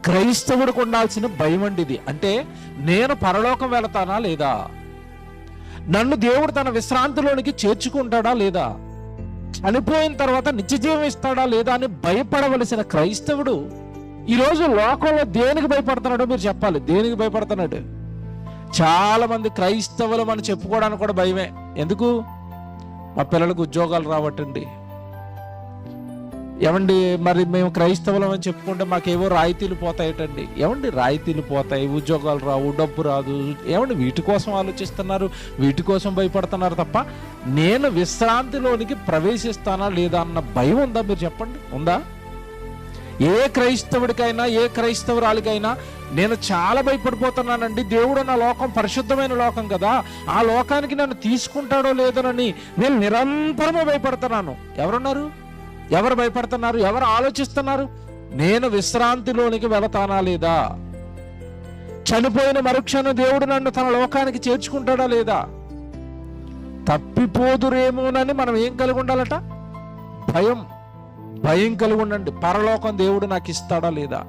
క్రైస్తవుడికి ఉండాల్సిన భయం అండి ఇది. అంటే నేను పరలోకం వెళతానా లేదా, నన్ను దేవుడు తన విశ్రాంతిలోనికి చేర్చుకుంటాడా లేదా, చనిపోయిన తర్వాత నిత్యజీవం ఇస్తాడా లేదా అని భయపడవలసిన క్రైస్తవుడు ఈరోజు లోకంలో దేనికి భయపడుతున్నాడో మీరు చెప్పాలి. దేనికి భయపడుతున్నాడు? చాలా మంది క్రైస్తవులు మనం చెప్పుకోవడానికి కూడా భయమే. ఎందుకు? మా పిల్లలకు ఉద్యోగాలు రావటండి. ఏమండి మరి మేము క్రైస్తవులం అని చెప్పుకుంటే మాకేవో రాయితీలు పోతాయటండి. ఏమండి రాయితీలు పోతాయి, ఉద్యోగాలు రావు, డబ్బు రాదు. ఏమండి వీటి కోసం ఆలోచిస్తున్నారు, వీటి కోసం భయపడుతున్నారు తప్ప నేను విశ్రాంతిలోనికి ప్రవేశిస్తానా లేదా అన్న భయం ఉందా? మీరు చెప్పండి, ఉందా? ఏ క్రైస్తవుడికైనా ఏ క్రైస్తవురాలికైనా నేను చాలా భయపడిపోతున్నానండి, దేవుడు నా లోకం పరిశుద్ధమైన లోకం కదా, ఆ లోకానికి నన్ను తీసుకుంటాడో లేదోనని నేను నిరంతరము భయపడుతున్నాను. ఎవరున్నారు? ఎవరు భయపడుతున్నారు? ఎవరు ఆలోచిస్తున్నారు? నేను విశ్రాంతిలోనికి వెళతానా లేదా, చనిపోయిన మరుక్షణం దేవుడు నన్ను తన లోకానికి చేర్చుకుంటాడా లేదా, తప్పిపోదురేమోనని మనం ఏం కలిగి ఉండాలట? భయం కలిగి ఉండండి. పరలోకం దేవుడు నాకు ఇస్తాడా లేదా.